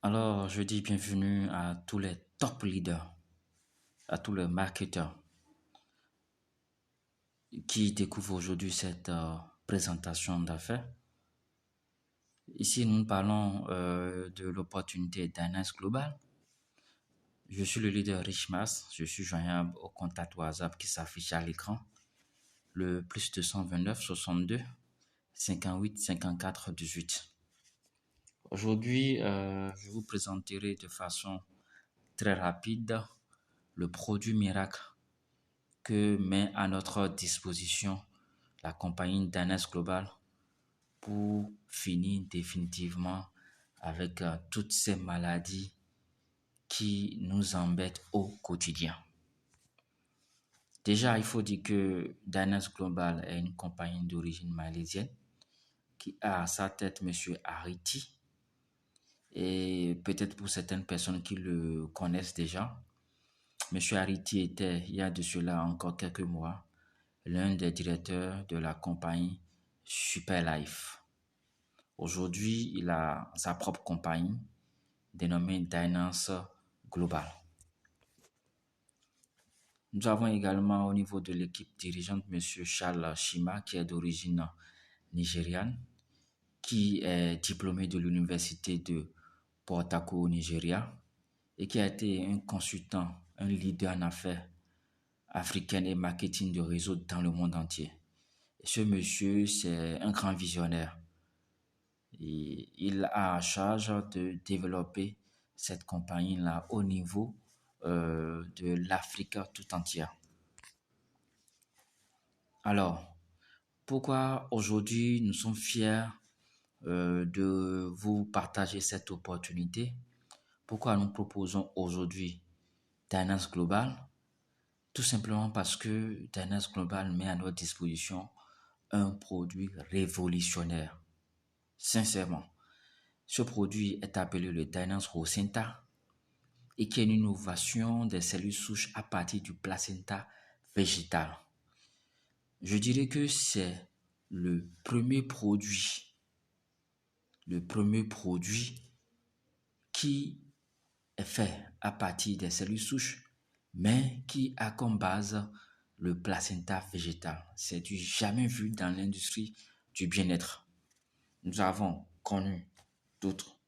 Alors, je dis bienvenue à tous les top leaders, à tous les marketeurs qui découvrent aujourd'hui cette présentation d'affaires. Ici, nous parlons de l'opportunité Dynance Global. Je suis le leader Richmas. Je suis joignable au contact WhatsApp qui s'affiche à l'écran. Le plus 229 62 58 54 18. Aujourd'hui, je vous présenterai de façon très rapide le produit miracle que met à notre disposition la compagnie Dynance Global pour finir définitivement avec toutes ces maladies qui nous embêtent au quotidien. Déjà, il faut dire que Dynance Global est une compagnie d'origine malaisienne qui a à sa tête M. Ariti. Et peut-être pour certaines personnes qui le connaissent déjà, M. Ariti était, il y a de cela encore quelques mois, l'un des directeurs de la compagnie Superlife. Aujourd'hui, il a sa propre compagnie dénommée Dynance Global. Nous avons également au niveau de l'équipe dirigeante M. Charles Shima, qui est d'origine nigériane, qui est diplômé de l'université de Port Harcourt au Nigeria et qui a été un consultant, un leader en affaires africaines et marketing de réseau dans le monde entier. Et ce monsieur, c'est un grand visionnaire. Et il a à charge de développer cette compagnie-là au niveau de l'Afrique tout entière. Alors, pourquoi aujourd'hui nous sommes fiers de vous partager cette opportunité? Pourquoi nous proposons aujourd'hui Dynance Global? Tout simplement parce que Dynance Global met à notre disposition un produit révolutionnaire. Sincèrement, ce produit est appelé le Dynance Rosenta et qui est une innovation des cellules souches à partir du placenta végétal. Je dirais que c'est le premier produit qui est fait à partir des cellules souches, mais qui a comme base le placenta végétal. C'est du jamais vu dans l'industrie du bien-être. Nous avons connu d'autres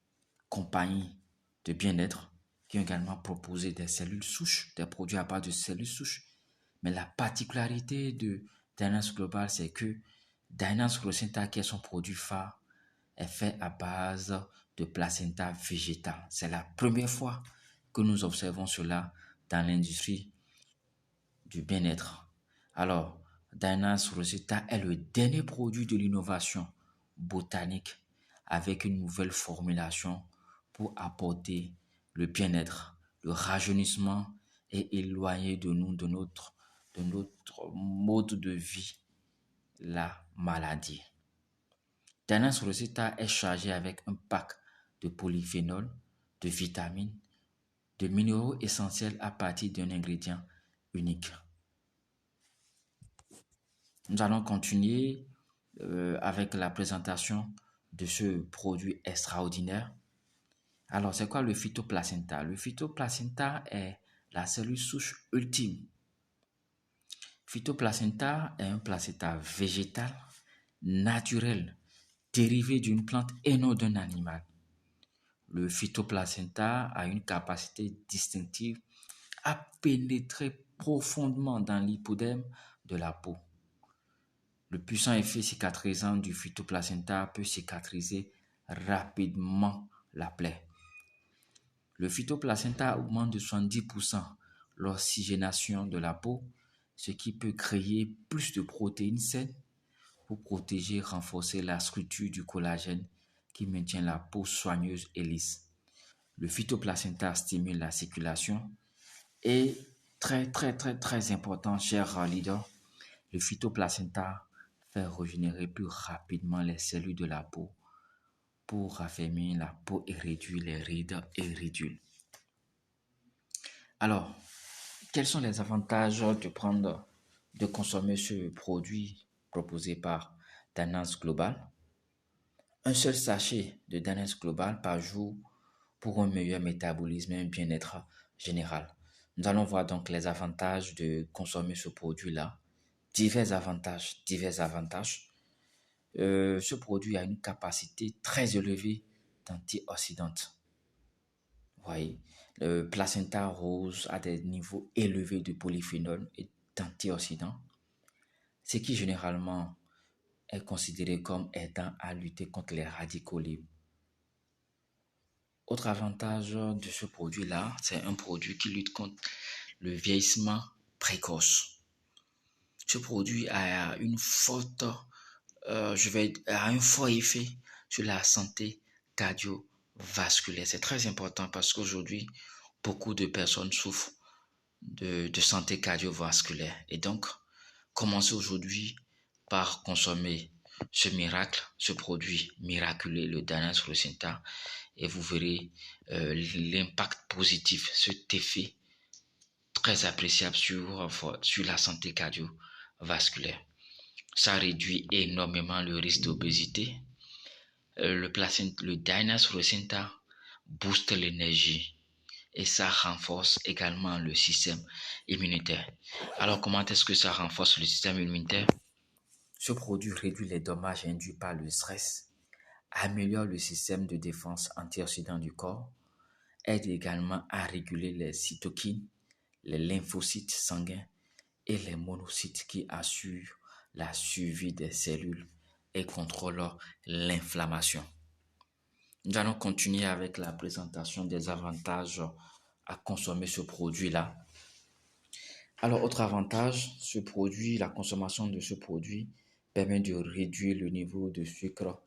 compagnies de bien-être qui ont également proposé des cellules souches, des produits à base de cellules souches. Mais la particularité de Dynance Global, c'est que Dynance Rosenta, qui est son produit phare, est fait à base de placenta végétal. C'est la première fois que nous observons cela dans l'industrie du bien-être. Alors, Dynance Rosetta est le dernier produit de l'innovation botanique avec une nouvelle formulation pour apporter le bien-être, le rajeunissement et éloigner de nous de notre mode de vie la maladie. Dynance Rosetta est chargé avec un pack de polyphénol, de vitamines, de minéraux essentiels à partir d'un ingrédient unique. Nous allons continuer avec la présentation de ce produit extraordinaire. Alors, c'est quoi le phytoplacenta? Le phytoplacenta est la cellule souche ultime. Phytoplacenta est un placenta végétal naturel dérivé d'une plante et non d'un animal. Le phytoplacenta a une capacité distinctive à pénétrer profondément dans l'hypoderme de la peau. Le puissant effet cicatrisant du phytoplacenta peut cicatriser rapidement la plaie. Le phytoplacenta augmente de 70% l'oxygénation de la peau, ce qui peut créer plus de protéines saines pour protéger et renforcer la structure du collagène qui maintient la peau soigneuse et lisse. Le phytoplacenta stimule la circulation et très important, cher leader, le phytoplacenta fait régénérer plus rapidement les cellules de la peau pour raffermir la peau et réduire les rides et ridules. Alors, quels sont les avantages de consommer ce produit proposé par Dynance Global? Un seul sachet de Dynance Global par jour pour un meilleur métabolisme et un bien-être général. Nous allons voir donc les avantages de consommer ce produit-là. Divers avantages, divers avantages. Ce produit a une capacité très élevée d'antioxydantes. Vous voyez, le placenta rose a des niveaux élevés de polyphénol et d'antioxydants, ce qui généralement est considéré comme aidant à lutter contre les radicaux libres. Autre avantage de ce produit-là, c'est un produit qui lutte contre le vieillissement précoce. Ce produit a une forte, a un fort effet sur la santé cardiovasculaire. C'est très important parce qu'aujourd'hui, beaucoup de personnes souffrent de santé cardiovasculaire. Et donc, commencez aujourd'hui par consommer ce miracle, ce produit miraculeux, le Danas Rosenta, et vous verrez l'impact positif, cet effet très appréciable sur la santé cardiovasculaire. Ça réduit énormément le risque d'obésité. Le Danas Rosenta booste l'énergie et ça renforce également le système immunitaire. Alors, comment est-ce que ça renforce le système immunitaire? Ce produit réduit les dommages induits par le stress, améliore le système de défense antioxydant du corps, aide également à réguler les cytokines, les lymphocytes sanguins et les monocytes qui assurent la survie des cellules et contrôlent l'inflammation. Nous allons continuer avec la présentation des avantages à consommer ce produit-là. Alors, autre avantage, la consommation de ce produit permet de réduire le niveau de sucre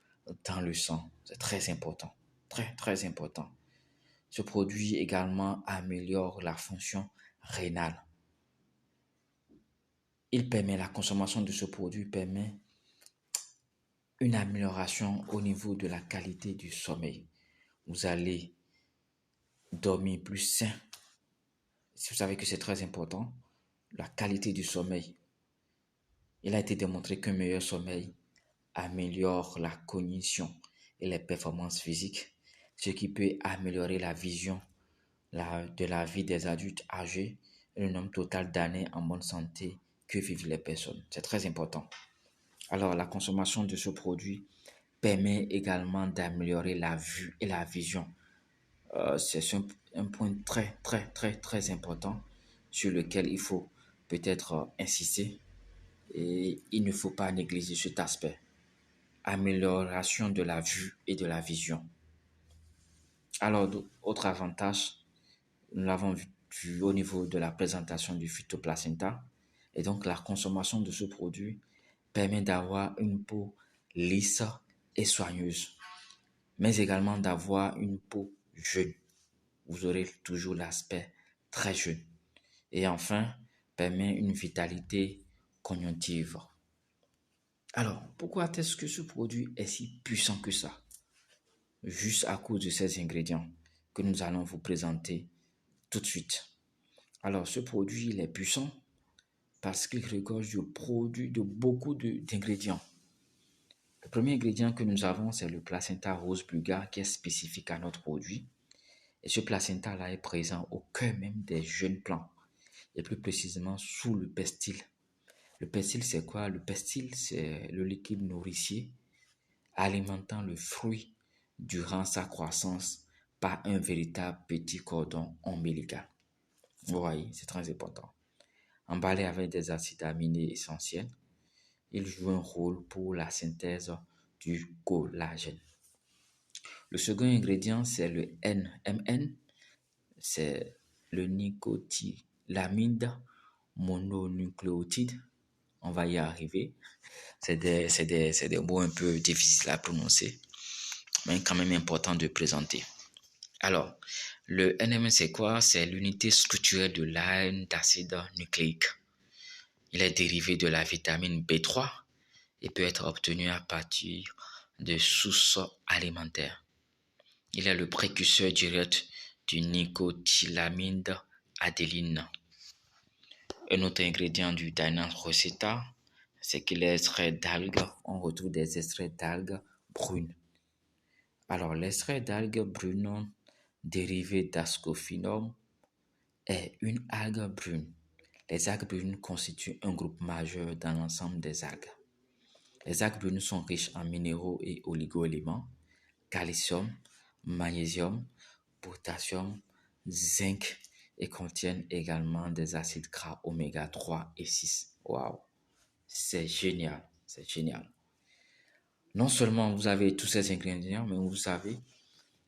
dans le sang. C'est très important, très, très important. Ce produit également améliore la fonction rénale. La consommation de ce produit permet une amélioration au niveau de la qualité du sommeil. Vous allez dormir plus sain. Vous savez que c'est très important. La qualité du sommeil. Il a été démontré qu'un meilleur sommeil améliore la cognition et les performances physiques, ce qui peut améliorer la vision de la vie des adultes âgés et le nombre total d'années en bonne santé que vivent les personnes. C'est très important. Alors, la consommation de ce produit permet également d'améliorer la vue et la vision. C'est un point très, très, très, très important sur lequel il faut peut-être insister et il ne faut pas négliger cet aspect. Amélioration de la vue et de la vision. Alors, autre avantage, nous l'avons vu au niveau de la présentation du phytoplacenta. Et donc, la consommation de ce produit permet d'avoir une peau lisse et soigneuse, mais également d'avoir une peau jeune. Vous aurez toujours l'aspect très jeune. Et enfin, permet une vitalité cognitive. Alors, pourquoi est-ce que ce produit est si puissant que ça? Juste à cause de ces ingrédients que nous allons vous présenter tout de suite. Alors, ce produit, il est puissant parce qu'il regorge de produits de beaucoup d'ingrédients. Le premier ingrédient que nous avons, c'est le placenta rose bulgare qui est spécifique à notre produit. Et ce placenta-là est présent au cœur même des jeunes plants, et plus précisément sous le pestil. Le pestil, c'est quoi? Le pestil, c'est le liquide nourricier alimentant le fruit durant sa croissance par un véritable petit cordon ombilical. Vous voyez, c'est très important. Emballé avec des acides aminés essentiels, il joue un rôle pour la synthèse du collagène. Le second ingrédient, c'est le NMN, c'est le nicotilamide mononucléotide. On va y arriver. C'est des mots un peu difficiles à prononcer, mais quand même important de présenter. Alors, le NMN, c'est quoi? C'est l'unité structurelle de l'acide nucléique. Il est dérivé de la vitamine B3 et peut être obtenu à partir de sources alimentaires. Il est le précurseur direct du nicotilamide adéline. Un autre ingrédient du Danas Rosetta, c'est que les extraits d'algues, on retrouve des extraits d'algues brunes. Alors, l'extrait d'algues brunes dérivé d'Ascophyllum, est une algue brune. Les algues brunes constituent un groupe majeur dans l'ensemble des algues. Les algues brunes sont riches en minéraux et oligo-éléments, calcium, magnésium, potassium, zinc et contiennent également des acides gras oméga 3 et 6. Waouh, c'est génial, c'est génial. Non seulement vous avez tous ces ingrédients, mais vous savez,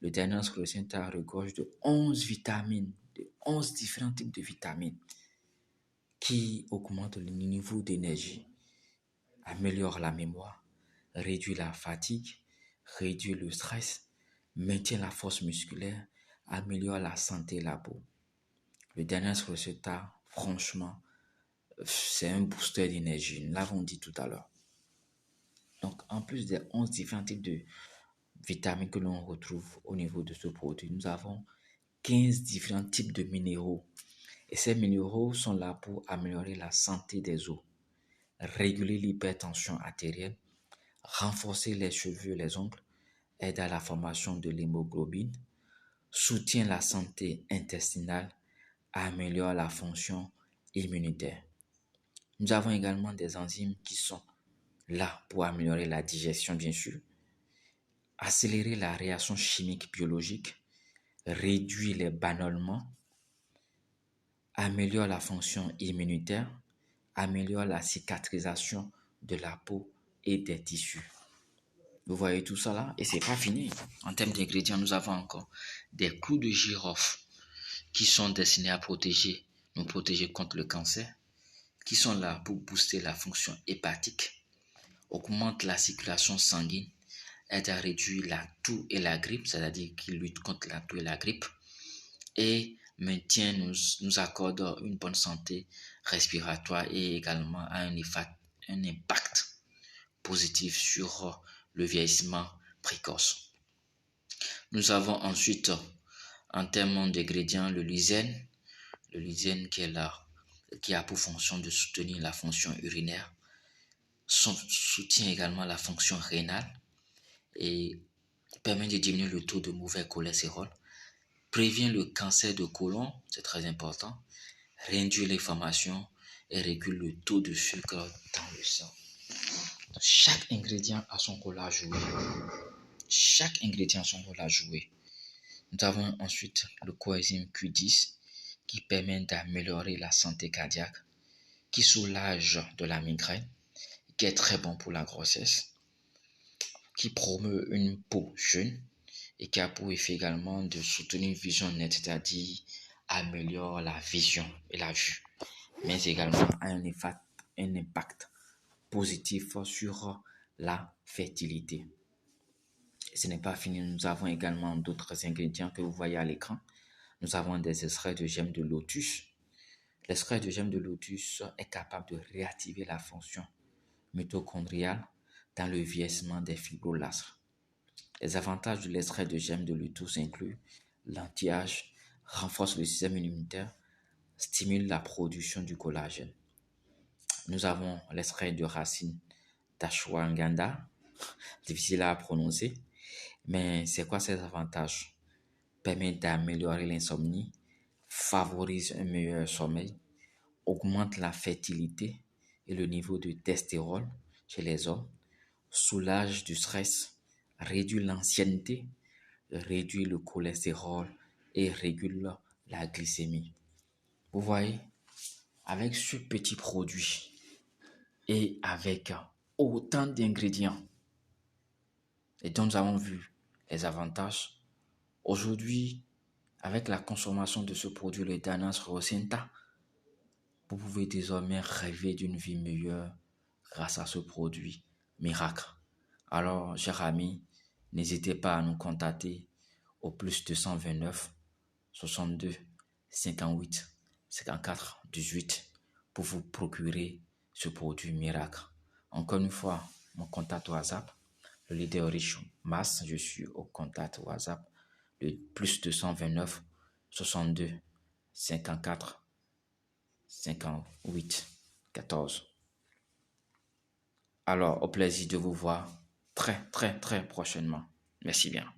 le Daniels Chrysantha regorge de 11 vitamines, de 11 différents types de vitamines qui augmentent le niveau d'énergie, améliorent la mémoire, réduit la fatigue, réduit le stress, maintient la force musculaire, améliore la santé et la peau. Le Daniels Chrysantha, franchement, c'est un booster d'énergie, nous l'avons dit tout à l'heure. Donc, en plus des 11 différents types de vitamines que l'on retrouve au niveau de ce produit, nous avons 15 différents types de minéraux. Et ces minéraux sont là pour améliorer la santé des os, réguler l'hypertension artérielle, renforcer les cheveux et les ongles, aide à la formation de l'hémoglobine, soutient la santé intestinale, améliore la fonction immunitaire. Nous avons également des enzymes qui sont là pour améliorer la digestion, bien sûr, accélérer la réaction chimique biologique, réduire les ballonnements, améliore la fonction immunitaire, améliore la cicatrisation de la peau et des tissus. Vous voyez tout ça là? Et c'est pas fini. En termes d'ingrédients, nous avons encore des clous de girofle qui sont destinés à nous protéger contre le cancer, qui sont là pour booster la fonction hépatique, augmente la circulation sanguine, aide à réduire la toux et la grippe, c'est-à-dire qu'il lutte contre la toux et la grippe, et nous accorde une bonne santé respiratoire et également un impact positif sur le vieillissement précoce. Nous avons ensuite, en termes d'ingrédients, le lysène qui a pour fonction de soutenir la fonction urinaire, soutient également la fonction rénale et permet de diminuer le taux de mauvais cholestérol, prévient le cancer de côlon, c'est très important, réduit l'inflammation et régule le taux de sucre dans le sang. Chaque ingrédient a son rôle à jouer. Chaque ingrédient a son rôle à jouer. Nous avons ensuite le coenzyme Q10 qui permet d'améliorer la santé cardiaque, qui soulage de la migraine, qui est très bon pour la grossesse, qui promeut une peau jeune et qui a pour effet également de soutenir une vision nette, c'est-à-dire améliore la vision et la vue, mais également a un impact positif sur la fertilité. Et ce n'est pas fini, nous avons également d'autres ingrédients que vous voyez à l'écran. Nous avons des extraits de gemmes de lotus. L'extrait de gemmes de lotus est capable de réactiver la fonction mitochondriale dans le vieillissement des fibroblastes. Les avantages de l'extrait de gemmes de lotus incluent l'anti-âge, renforce le système immunitaire, stimule la production du collagène. Nous avons l'extrait de racine d'ashwagandha, difficile à prononcer, mais c'est quoi ces avantages? Permet d'améliorer l'insomnie, favorise un meilleur sommeil, augmente la fertilité et le niveau de testostérone chez les hommes, soulage du stress, réduit l'ancienneté, réduit le cholestérol et régule la glycémie. Vous voyez, avec ce petit produit et avec autant d'ingrédients et dont nous avons vu les avantages, aujourd'hui, avec la consommation de ce produit, le Daniels Chrysantha, vous pouvez désormais rêver d'une vie meilleure grâce à ce produit miracle. Alors, chers amis, n'hésitez pas à nous contacter au plus 229 62 58 54 18 pour vous procurer ce produit miracle. Encore une fois, mon contact WhatsApp, le leader riche mass, je suis au contact WhatsApp, le plus 229 62 54 58 14. Alors, au plaisir de vous voir très prochainement. Merci bien.